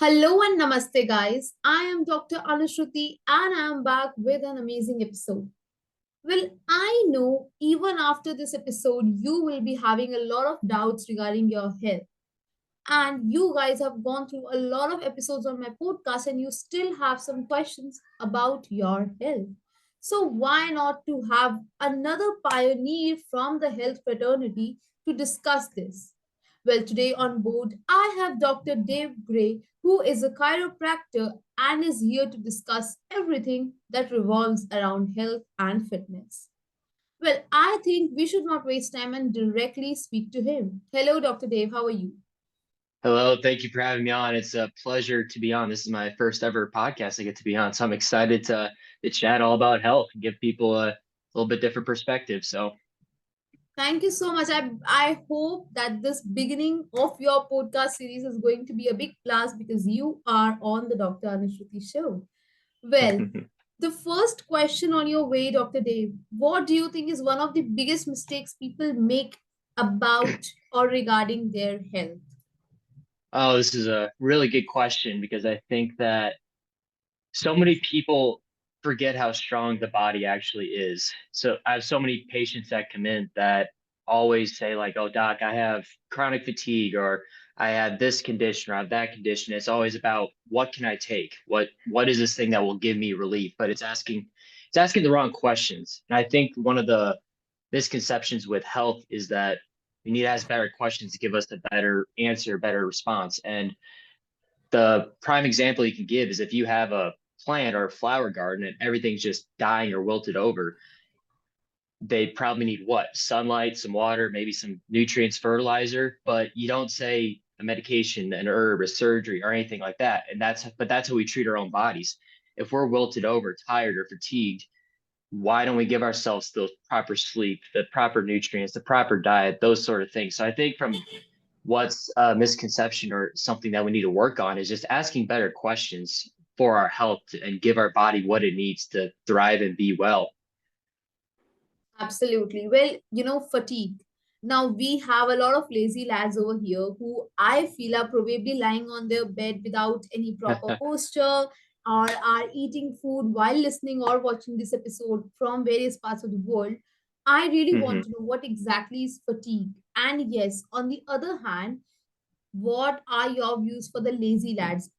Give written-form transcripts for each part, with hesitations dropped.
Hello and namaste, guys. I am Dr. Anushruti and I am back with an amazing episode. Well, I know even after this episode, you will be having a lot of doubts regarding your health. And you guys have gone through a lot of episodes on my podcast and you still have some questions about your health. So, why not to have another pioneer from the health fraternity to discuss this? Well, today on board, I have Dr. Dave Gray, who is a chiropractor and is here to discuss everything that revolves around health and fitness. Well, I think we should not waste time and directly speak to him. Hello, Dr. Dave, how are you? Hello, thank you for having me on. It's a pleasure to be on. This is my first ever podcast I get to be on, so I'm excited to chat all about health and give people a little bit different perspective. So, Thank you so much. I hope that this beginning of your podcast series is going to be a big plus because you are on the Dr. Anushruti show. Well, the first question on your way, Dr. Dave, what do you think is one of the biggest mistakes people make about or regarding their health? oh, this is a really good question because I think that so many people forget how strong the body actually is. So I have so many patients that come in that always say like, "Oh, doc, I have chronic fatigue or I have this condition or I have that condition." It's always about what can I take? What is this thing that will give me relief? But it's asking the wrong questions. And I think one of the misconceptions with health is that we need to ask better questions to give us a better answer, better response. And the prime example you can give is if you have a plant or a flower garden and everything's just dying or wilted over, they probably need what? Sunlight, some water, maybe some nutrients, fertilizer, but you don't say a medication, an herb, a surgery, or anything like that. But that's how we treat our own bodies. If we're wilted over, tired, or fatigued, why don't we give ourselves the proper sleep, the proper nutrients, the proper diet, those sort of things? So I think from what's a misconception or something that we need to work on is just asking better questions for our health and give our body what it needs to thrive and be well. Absolutely. Well, fatigue. Now we have a lot of lazy lads over here who I feel are probably lying on their bed without any proper posture or are eating food while listening or watching this episode from various parts of the world. I really want Mhm. to know what exactly is fatigue. And yes, on the other hand, what are your views for the lazy lads?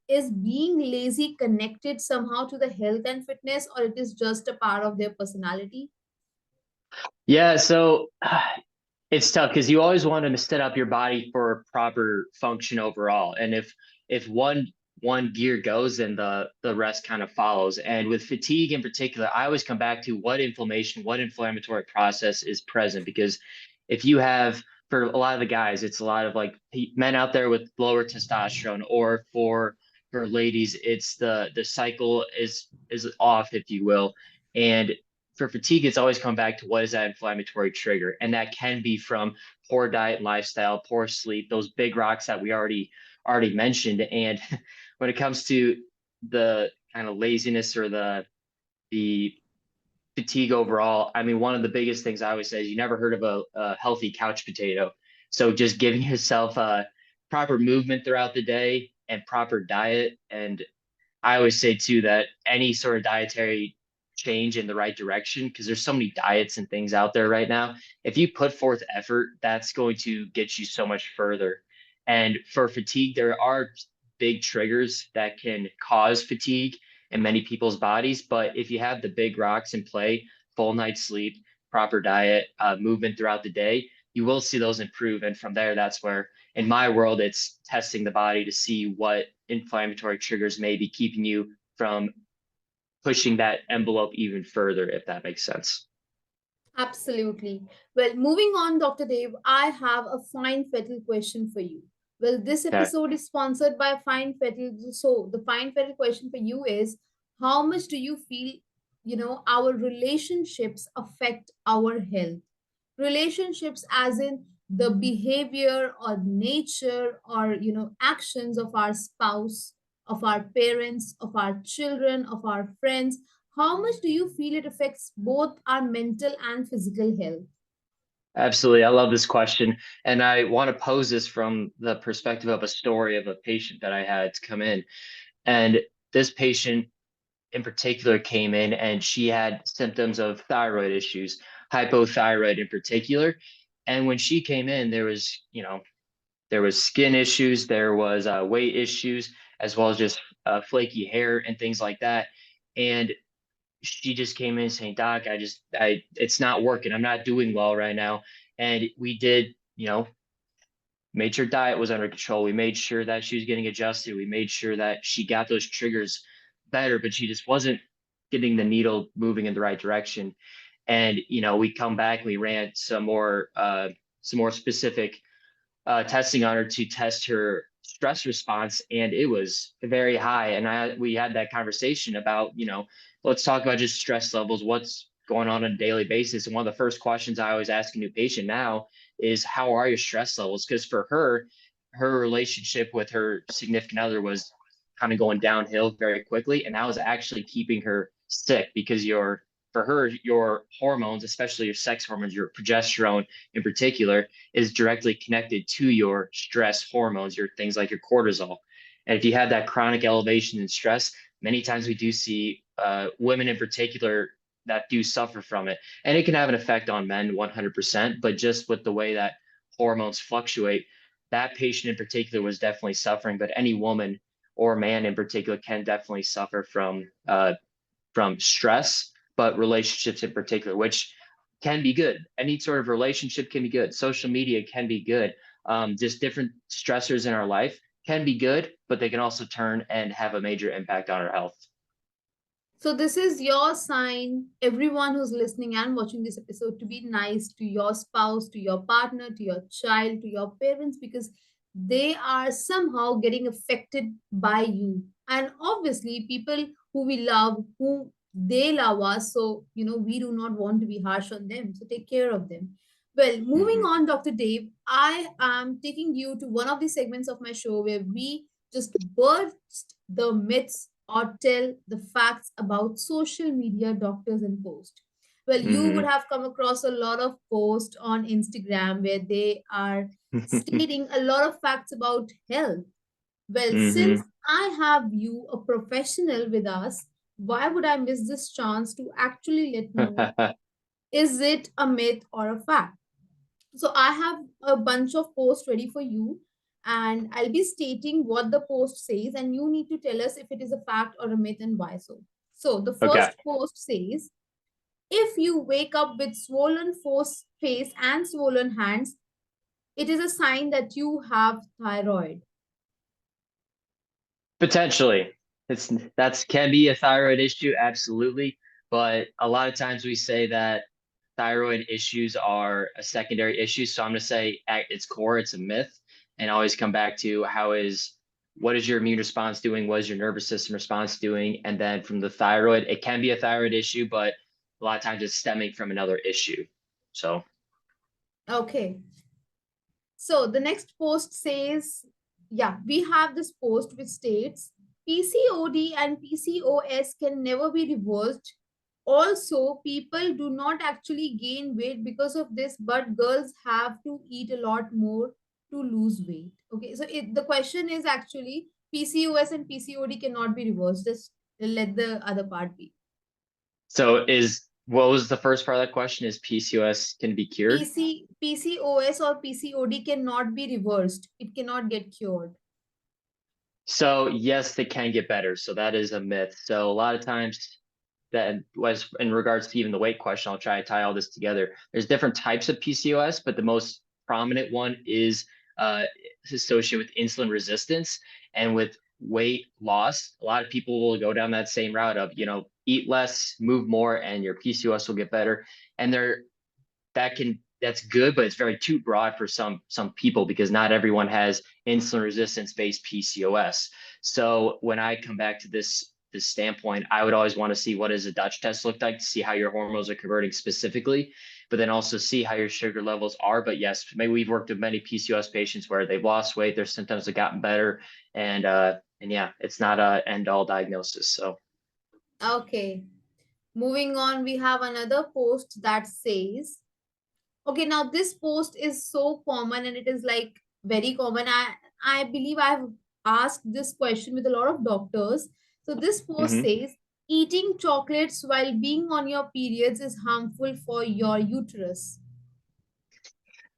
Is being lazy connected somehow to the health and fitness, or it is just a part of their personality? Yeah, so it's tough because you always want to set up your body for proper function overall. And if one gear goes, then the rest kind of follows. And with fatigue in particular, I always come back to what inflammatory process is present. Because if you have, for a lot of the guys, it's a lot of like men out there with lower testosterone, or for ladies, it's the cycle is off, if you will. And for fatigue, it's always come back to what is that inflammatory trigger, and that can be from poor diet and lifestyle, poor sleep, those big rocks that we already mentioned. And when it comes to the kind of laziness or the fatigue overall, I mean, one of the biggest things I always say is you never heard of a healthy couch potato. So just giving yourself a proper movement throughout the day and proper diet. And I always say too that any sort of dietary change in the right direction, because there's so many diets and things out there right now. If you put forth effort, that's going to get you so much further. And for fatigue, there are big triggers that can cause fatigue in many people's bodies. But if you have the big rocks in play, full night's sleep, proper diet, movement throughout the day, you will see those improve. And from there, that's where in my world, it's testing the body to see what inflammatory triggers may be keeping you from pushing that envelope even further, if that makes sense. Absolutely. Well, moving on, Dr. Dave, I have a fine fatal question for you. Well, this Okay. episode is sponsored by Fine Fatal. So, the fine fatal question for you is how much do you feel, our relationships affect our health? Relationships, as in the behavior or nature or, actions of our spouse, of our parents, of our children, of our friends. How much do you feel it affects both our mental and physical health? Absolutely. I love this question. And I want to pose this from the perspective of a story of a patient that I had to come in. And this patient in particular came in and she had symptoms of thyroid issues, hypothyroid in particular. And when she came in, there was skin issues, there was weight issues, as well as just flaky hair and things like that. And she just came in saying, Doc, it's not working. I'm not doing well right now. And we did, made sure diet was under control. We made sure that she was getting adjusted. We made sure that she got those triggers better, but she just wasn't getting the needle moving in the right direction. And, we come back and we ran some more specific testing on her to test her stress response, and it was very high. And we had that conversation about, let's talk about just stress levels, what's going on a daily basis. And one of the first questions I always ask a new patient now is, how are your stress levels? Because for her, her relationship with her significant other was kind of going downhill very quickly, and that was actually keeping her sick because for her, your hormones, especially your sex hormones, your progesterone in particular, is directly connected to your stress hormones, your things like your cortisol. And if you have that chronic elevation in stress, many times we do see women in particular that do suffer from it. And it can have an effect on men 100%, but just with the way that hormones fluctuate, that patient in particular was definitely suffering, but any woman or man in particular can definitely suffer from stress, but relationships in particular, which can be good. Any sort of relationship can be good. Social media can be good. Just different stressors in our life can be good, but they can also turn and have a major impact on our health. So, this is your sign, everyone who's listening and watching this episode, to be nice to your spouse, to your partner, to your child, to your parents, because they are somehow getting affected by you. And obviously, people who we love, who they love us. So, we do not want to be harsh on them. So, take care of them. Well, moving Mm-hmm. on, Dr. Dave, I am taking you to one of the segments of my show where we just burst the myths or tell the facts about social media doctors and posts. Well, you would Mm-hmm. have come across a lot of posts on Instagram where they are stating a lot of facts about health. Well, since Mm-hmm. I have you, a professional, with us, why would I miss this chance to actually let know, is it a myth or a fact? So I have a bunch of posts ready for you, and I'll be stating what the post says, and you need to tell us if it is a fact or a myth and why so. So the Okay. first post says, if you wake up with swollen face and swollen hands, it is a sign that you have thyroid. Potentially. That's can be a thyroid issue, absolutely. But a lot of times we say that thyroid issues are a secondary issue. So I'm going to say at its core, it's a myth, and always come back to what is your immune response doing? What is your nervous system response doing? And then from the thyroid, it can be a thyroid issue, but a lot of times it's stemming from another issue. So Okay. So the next post says, yeah, we have this post which states PCOD and PCOS can never be reversed. Also, people do not actually gain weight because of this, but girls have to eat a lot more to lose weight. Okay, so the question is actually PCOS and PCOD cannot be reversed. Just let the other part be. what was the first part of that question? Is PCOS can be cured? PCOS or PCOD cannot be reversed. It cannot get cured. So yes, they can get better. So that is a myth. So a lot of times that was in regards to even the weight question, I'll try to tie all this together. There's different types of PCOS, but the most prominent one is associated with insulin resistance and with weight loss. A lot of people will go down that same route of, eat less, move more, and your PCOS will get better. And that's good, but it's very too broad for some people because not everyone has insulin resistance based PCOS. So when I come back to this standpoint, I would always want to see what does a Dutch test look like to see how your hormones are converting specifically, but then also see how your sugar levels are. But yes, maybe we've worked with many PCOS patients where they've lost weight, their symptoms have gotten better, and yeah, it's not a end all diagnosis. So Okay. Moving on, we have another post that says, Okay, now this post is so common and it is like very common. I believe I've asked this question with a lot of doctors. So this post Hmm. says eating chocolates while being on your periods is harmful for your uterus.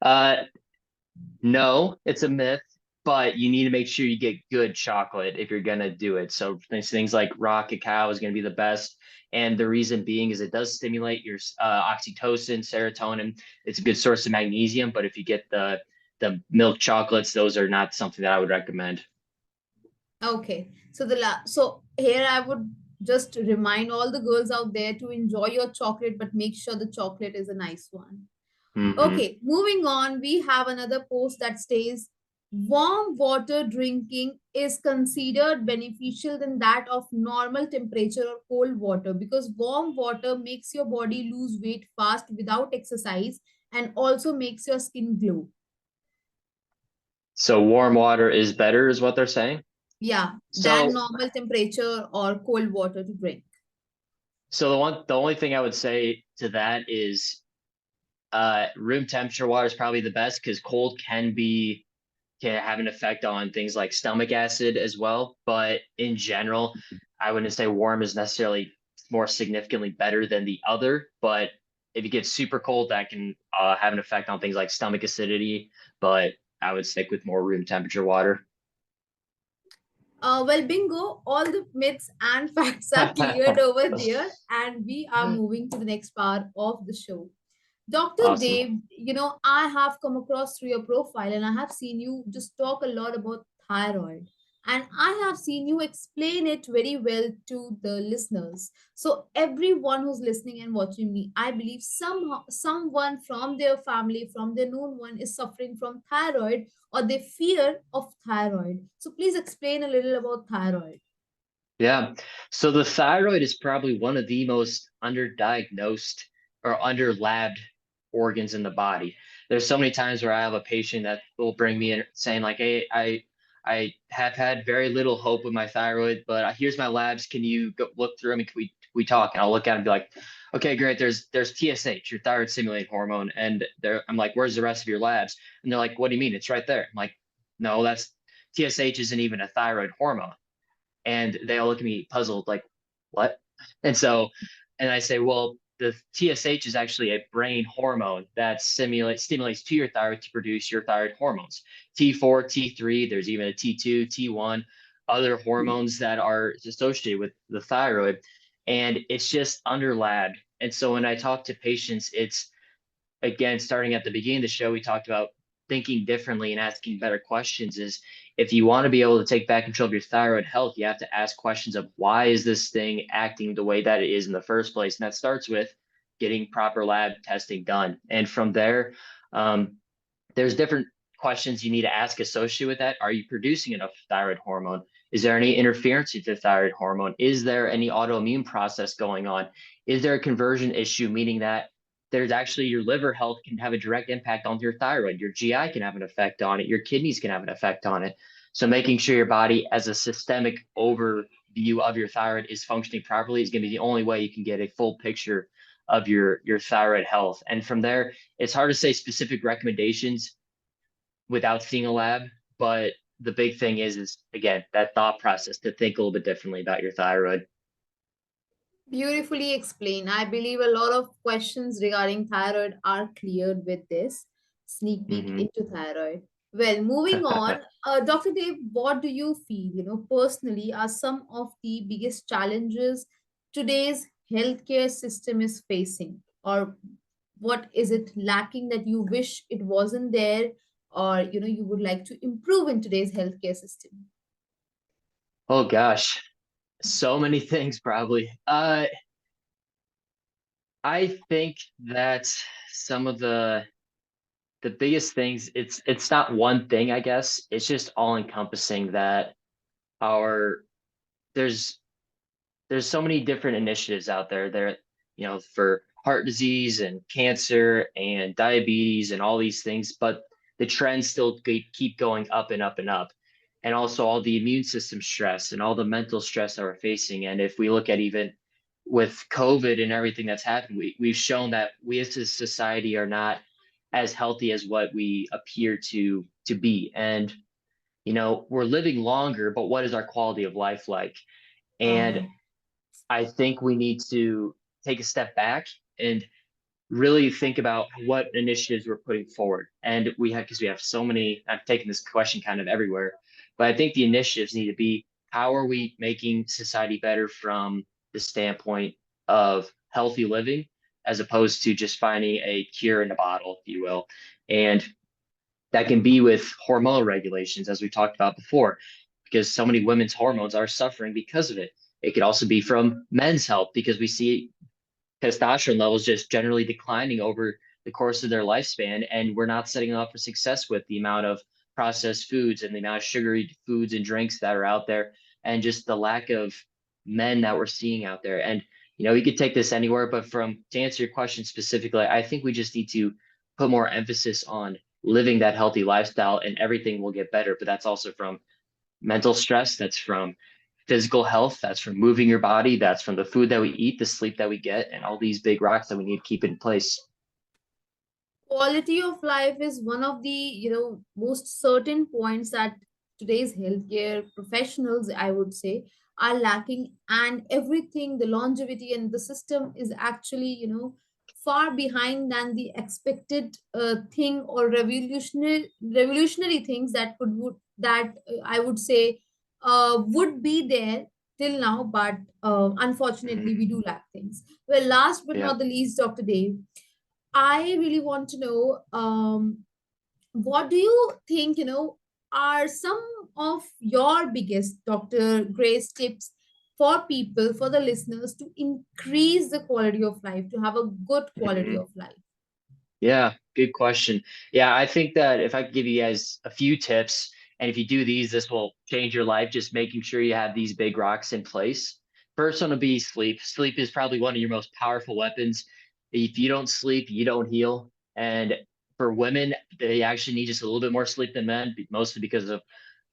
Uh, no, it's a myth, but you need to make sure you get good chocolate if you're gonna do it. So things like raw cacao is gonna be the best. And the reason being is it does stimulate your oxytocin, serotonin. It's a good source of magnesium, but if you get the milk chocolates, those are not something that I would recommend. Okay. So so here I would just remind all the girls out there to enjoy your chocolate, but make sure the chocolate is a nice one. Hmm. Okay, moving on, we have another post that states warm water drinking is considered beneficial than that of normal temperature or cold water because warm water makes your body lose weight fast without exercise and also makes your skin glow. So warm water is better, is what they're saying. Yeah, than So normal temperature or cold water to drink. the only thing I would say to that is room temperature water is probably the best because cold can have an effect on things like stomach acid as well. But in general, I wouldn't say warm is necessarily more significantly better than the other. But if you get super cold, that can have an effect on things like stomach acidity. But I would stick with more room temperature water. Well, bingo, all the myths and facts are cleared over there, and we are moving to the next part of the show. Dr. Awesome. Dave, I have come across through your profile and I have seen you just talk a lot about thyroid. And I have seen you explain it very well to the listeners. So, everyone who's listening and watching me, I believe someone from their family, from their known one, is suffering from thyroid or they fear of thyroid. So, please explain a little about thyroid. Yeah. So the thyroid is probably one of the most underdiagnosed or underlabbed organs in the body. There's so many times where I have a patient that will bring me in saying like, "Hey, I have had very little hope with my thyroid, but here's my labs. Can you go look through them? And can we talk?" And I'll look at them and be like, "Okay, great. There's TSH, your thyroid stimulating hormone." And I'm like, "Where's the rest of your labs?" And they're like, "What do you mean? It's right there." I'm like, "No, that's TSH isn't even a thyroid hormone." And they all look at me puzzled, like, what? And so, and I say, well, the TSH is actually a brain hormone that stimulates to your thyroid to produce your thyroid hormones. T4, T3, there's even a T2, T1, other hormones that are associated with the thyroid. And it's just underlabbed. And so when I talk to patients, it's again, starting at the beginning of the show, we talked about thinking differently and asking better questions. Is if you want to be able to take back control of your thyroid health, you have to ask questions of why is this thing acting the way that it is in the first place? And that starts with getting proper lab testing done. And from there, um, there's different questions you need to ask associated with that. Are you producing enough thyroid hormone? Is there any interference with the thyroid hormone? Is there any autoimmune process going on? Is there a conversion issue, meaning that there's actually your liver health can have a direct impact on your thyroid. Your GI can have an effect on it. Your kidneys can have an effect on it. So making sure your body as a systemic overview of your thyroid is functioning properly is going to be the only way you can get a full picture of your thyroid health. And from there, it's hard to say specific recommendations without seeing a lab, but the big thing is again that thought process to think a little bit differently about your thyroid. Beautifully explained. I believe a lot of questions regarding thyroid are cleared with this sneak peek Hmm. into thyroid. Well, moving on, Dr. Dave, what do you feel, personally, are some of the biggest challenges today's healthcare system is facing? Or what is it lacking that you wish it wasn't there, or, you would like to improve in today's healthcare system? Oh gosh, so many things probably. I think that some of the biggest things it's not one thing, I guess. It's just all encompassing that our there's there's so many different initiatives out there for heart disease and cancer and diabetes and all these things, but the trends still keep going up and up and up. And also all the immune system stress and all the mental stress that we're facing. And if we look at even with COVID and everything that's happened, we've shown that we as a society are not as healthy as what we appear to be. And we're living longer, but what is our quality of life like? And Uh, I think we need to take a step back and really think about what initiatives we're putting forward. And because we have so many, I've taken this question kind of everywhere, but I think the initiatives need to be, how are we making society better from the standpoint of healthy living, as opposed to just finding a cure in a bottle, if you will. And that can be with hormonal regulations, as we talked about before, because so many women's hormones are suffering because of it. It could also be from men's health, because we see testosterone levels just generally declining over the course of their lifespan, and we're not setting them up for success with the amount of processed foods and the amount of sugary foods and drinks that are out there, and just the lack of men that we're seeing out there. And you could take this anywhere, but to answer your question specifically, I think we just need to put more emphasis on living that healthy lifestyle, and everything will get better. But that's also from mental stress, that's from physical health, that's from moving your body, that's from the food that we eat, the sleep that we get, and all these big rocks that we need to keep in place. Quality of life is one of the most certain points that today's healthcare professionals, I would say, are lacking, and everything, the longevity and the system is actually far behind than the expected thing, or revolutionary things that would that I would say would be there till now, but unfortunately Mhm. we do lack things. Well, last but Yeah. not the least, Dr. Dave, I really want to know, what do you think, are some of your biggest Dr. Grace tips for people, for the listeners, to increase the quality of life, to have a good quality Mhm. of life? Yeah, good question. Yeah, I think that if I could give you guys a few tips, and if you do these, this will change your life, just making sure you have these big rocks in place. First one would be sleep. Sleep is probably one of your most powerful weapons. If you don't sleep, you don't heal. And for women, they actually need just a little bit more sleep than men, mostly because of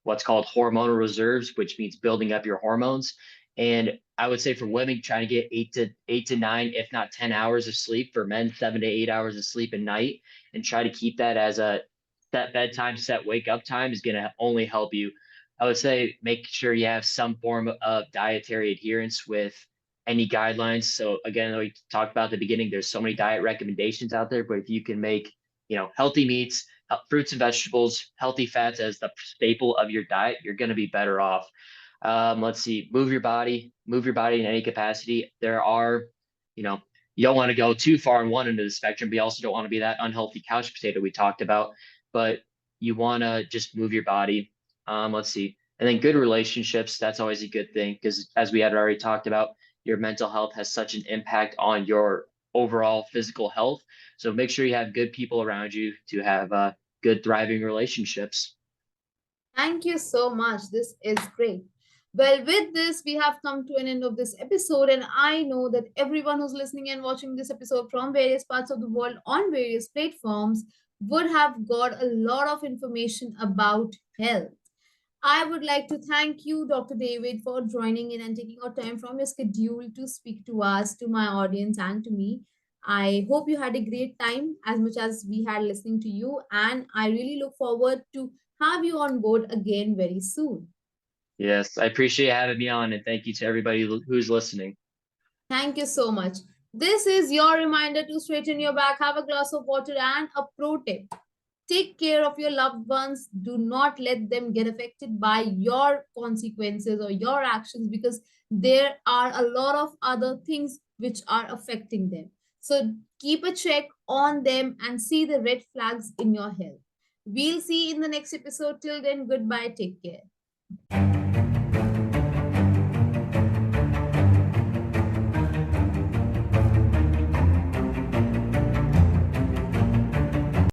what's called hormonal reserves, which means building up your hormones. And I would say for women, trying to get 8 to 9, if not 10 hours of sleep. For men, 7 to 8 hours of sleep a night, and try to keep that as a set bedtime, set wake up time is going to only help you. I would say make sure you have some form of dietary adherence with any guidelines. So again, we talked about at the beginning, there's so many diet recommendations out there, but if you can make, healthy meats, fruits and vegetables, healthy fats as the staple of your diet, you're going to be better off. Let's see, move your body in any capacity. There are, you know, you don't want to go too far on one end of the spectrum, but you also don't want to be that unhealthy couch potato we talked about. But you want to just move your body. Let's see. And then good relationships, that's always a good thing, because as we had already talked about, your mental health has such an impact on your overall physical health. So make sure you have good people around you to have good, thriving relationships. Thank you so much. This is great. Well, with this, we have come to an end of this episode, and I know that everyone who's listening and watching this episode from various parts of the world on various platforms would have got a lot of information about health. I would like to thank you, Dr. David, for joining in and taking out time from your schedule to speak to us, to my audience, and to me. I hope you had a great time as much as we had listening to you, and I really look forward to have you on board again very soon. Yes, I appreciate having me on, and thank you to everybody who's listening. Thank you so much. This is your reminder to straighten your back, have a glass of water, and a pro tip. Take care of your loved ones. Do not let them get affected by your consequences or your actions, because there are a lot of other things which are affecting them. So keep a check on them and see the red flags in your health. We'll see you in the next episode. Till then, goodbye. Take care.